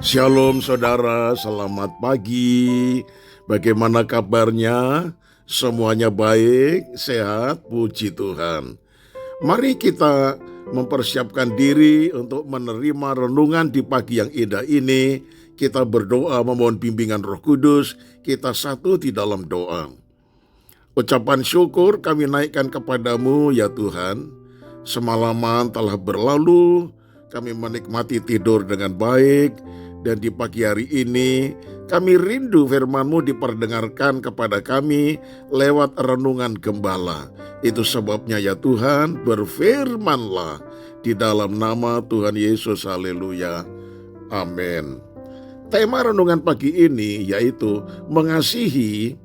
Shalom saudara, selamat pagi. Bagaimana kabarnya? Semuanya baik, sehat, puji Tuhan. Mari kita mempersiapkan diri untuk menerima renungan di pagi yang indah ini. Kita berdoa memohon bimbingan Roh Kudus, kita satu di dalam doa. Ucapan syukur kami naikkan kepadamu ya Tuhan. Semalaman telah berlalu, kami menikmati tidur dengan baik. Dan di pagi hari ini kami rindu firman-Mu diperdengarkan kepada kami lewat renungan gembala. Itu sebabnya ya Tuhan, berfirman-Lah di dalam nama Tuhan Yesus. Haleluya. Amin. Tema renungan pagi ini yaitu mengasihi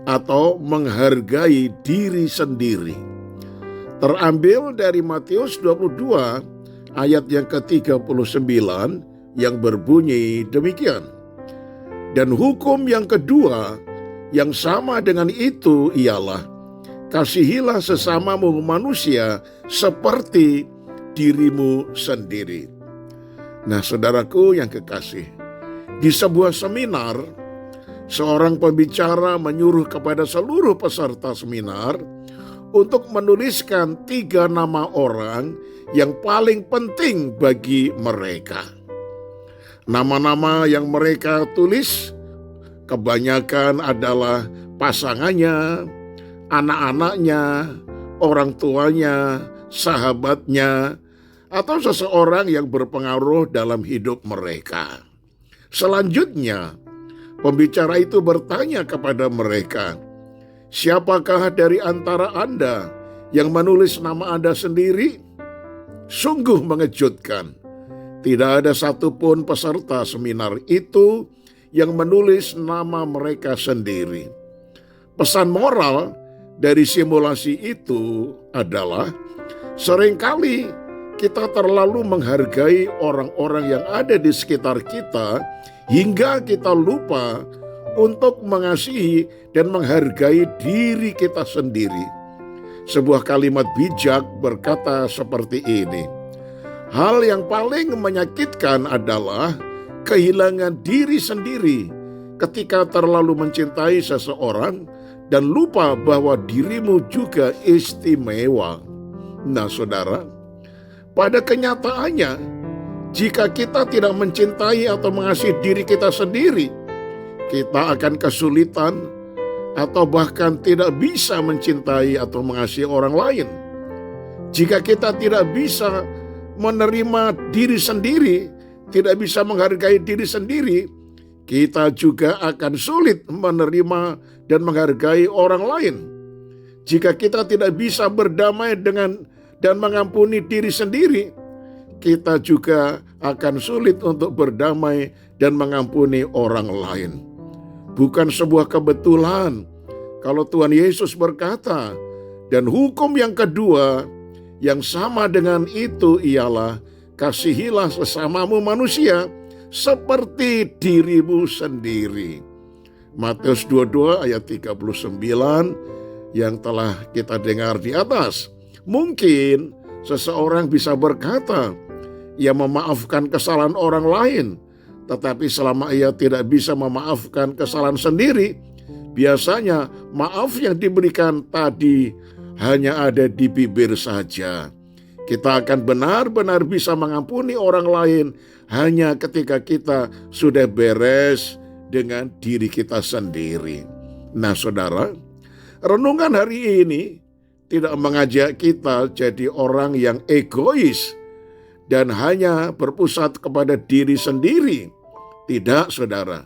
atau menghargai diri sendiri. Terambil dari Matius 22 ayat yang ke-39 yang berbunyi demikian. Dan hukum yang kedua yang sama dengan itu ialah kasihilah sesamamu manusia seperti dirimu sendiri. Nah, saudaraku yang kekasih, di sebuah seminar, seorang pembicara menyuruh kepada seluruh peserta seminar untuk menuliskan 3 nama orang yang paling penting bagi mereka. Nama-nama yang mereka tulis kebanyakan adalah pasangannya, anak-anaknya, orang tuanya, sahabatnya, atau seseorang yang berpengaruh dalam hidup mereka. Selanjutnya, pembicara itu bertanya kepada mereka, siapakah dari antara Anda yang menulis nama Anda sendiri? Sungguh mengejutkan. Tidak ada satupun peserta seminar itu yang menulis nama mereka sendiri. Pesan moral dari simulasi itu adalah seringkali kita terlalu menghargai orang-orang yang ada di sekitar kita hingga kita lupa untuk mengasihi dan menghargai diri kita sendiri. Sebuah kalimat bijak berkata seperti ini. Hal yang paling menyakitkan adalah kehilangan diri sendiri ketika terlalu mencintai seseorang dan lupa bahwa dirimu juga istimewa. Nah, saudara, pada kenyataannya, jika kita tidak mencintai atau mengasihi diri kita sendiri, kita akan kesulitan atau bahkan tidak bisa mencintai atau mengasihi orang lain. Jika kita tidak bisa menerima diri sendiri, tidak bisa menghargai diri sendiri, kita juga akan sulit menerima dan menghargai orang lain. Jika kita tidak bisa berdamai dengan dan mengampuni diri sendiri, kita juga akan sulit untuk berdamai dan mengampuni orang lain. Bukan sebuah kebetulan kalau Tuhan Yesus berkata, dan hukum yang kedua yang sama dengan itu ialah kasihilah sesamamu manusia seperti dirimu sendiri. Matius 22 ayat 39 yang telah kita dengar di atas. Mungkin seseorang bisa berkata, ia memaafkan kesalahan orang lain, tetapi selama ia tidak bisa memaafkan kesalahan sendiri, biasanya maaf yang diberikan tadi hanya ada di bibir saja. Kita akan benar-benar bisa mengampuni orang lain hanya ketika kita sudah beres dengan diri kita sendiri. Nah, saudara, renungan hari ini tidak mengajak kita jadi orang yang egois dan hanya berpusat kepada diri sendiri. Tidak, saudara.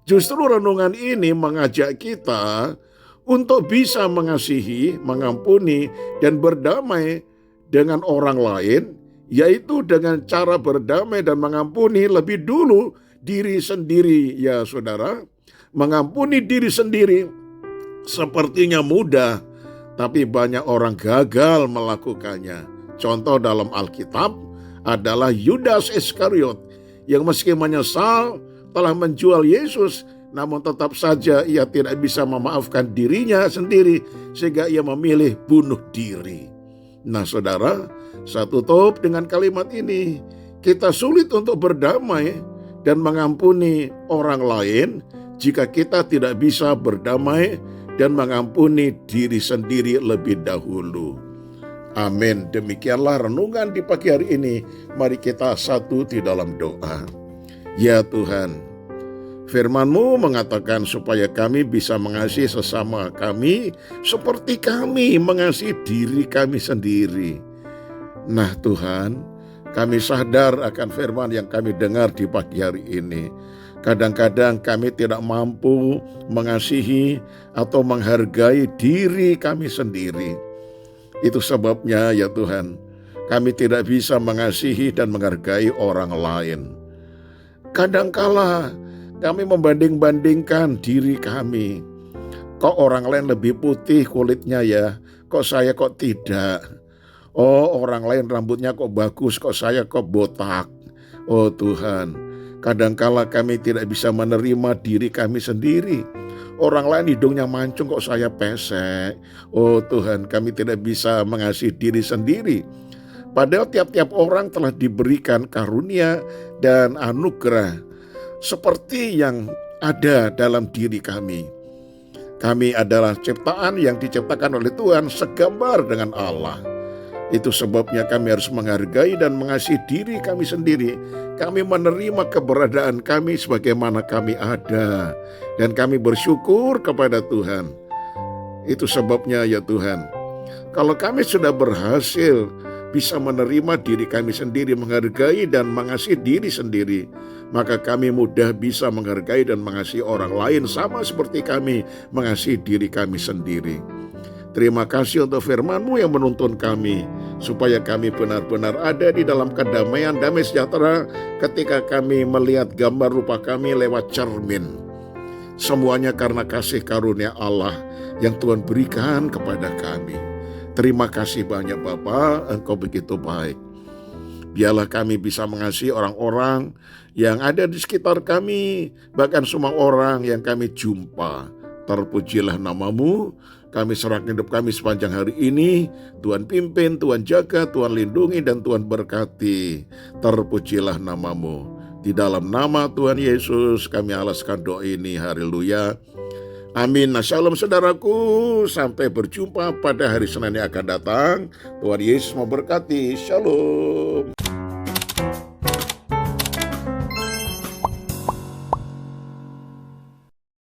Justru renungan ini mengajak kita untuk bisa mengasihi, mengampuni, dan berdamai dengan orang lain, yaitu dengan cara berdamai dan mengampuni lebih dulu diri sendiri, ya saudara. Mengampuni diri sendiri sepertinya mudah, tapi banyak orang gagal melakukannya. Contoh dalam Alkitab adalah Yudas Iskariot yang meski menyesal telah menjual Yesus, namun tetap saja ia tidak bisa memaafkan dirinya sendiri sehingga ia memilih bunuh diri. Nah, saudara, saya tutup dengan kalimat ini. Kita sulit untuk berdamai dan mengampuni orang lain jika kita tidak bisa berdamai dan mengampuni diri sendiri lebih dahulu. Amin. Demikianlah renungan di pagi hari ini. Mari kita satu di dalam doa. Ya Tuhan, firman-Mu mengatakan supaya kami bisa mengasihi sesama kami seperti kami mengasihi diri kami sendiri. Nah Tuhan, kami sadar akan firman yang kami dengar di pagi hari ini. Kadang-kadang kami tidak mampu mengasihi atau menghargai diri kami sendiri. Itu sebabnya ya Tuhan, kami tidak bisa mengasihi dan menghargai orang lain. Kadangkala kami membanding-bandingkan diri kami. Kok orang lain lebih putih kulitnya ya, kok saya kok tidak. Oh, orang lain rambutnya kok bagus, kok saya kok botak. Oh Tuhan, kadangkala kami tidak bisa menerima diri kami sendiri. Orang lain hidungnya mancung, kok saya pesek. Oh Tuhan, kami tidak bisa mengasihi diri sendiri. Padahal tiap-tiap orang telah diberikan karunia dan anugerah seperti yang ada dalam diri kami. Kami adalah ciptaan yang diciptakan oleh Tuhan segambar dengan Allah. Itu sebabnya kami harus menghargai dan mengasihi diri kami sendiri. Kami menerima keberadaan kami sebagaimana kami ada. Dan kami bersyukur kepada Tuhan. Itu sebabnya ya Tuhan, kalau kami sudah berhasil bisa menerima diri kami sendiri, menghargai dan mengasihi diri sendiri, maka kami mudah bisa menghargai dan mengasihi orang lain sama seperti kami mengasihi diri kami sendiri. Terima kasih untuk firman-Mu yang menuntun kami, supaya kami benar-benar ada di dalam kedamaian, damai sejahtera ketika kami melihat gambar rupa kami lewat cermin. Semuanya karena kasih karunia Allah yang Tuhan berikan kepada kami. Terima kasih banyak Bapa, Engkau begitu baik. Biarlah kami bisa mengasihi orang-orang yang ada di sekitar kami, bahkan semua orang yang kami jumpa. Terpujilah nama-Mu. Kami serahkan hidup kami sepanjang hari ini. Tuhan pimpin, Tuhan jaga, Tuhan lindungi, dan Tuhan berkati. Terpujilah nama-Mu. Di dalam nama Tuhan Yesus kami alaskan doa ini. Haleluya. Amin. Nah, shalom saudaraku. Sampai berjumpa pada hari Senin yang akan datang. Tuhan Yesus memberkati. Shalom.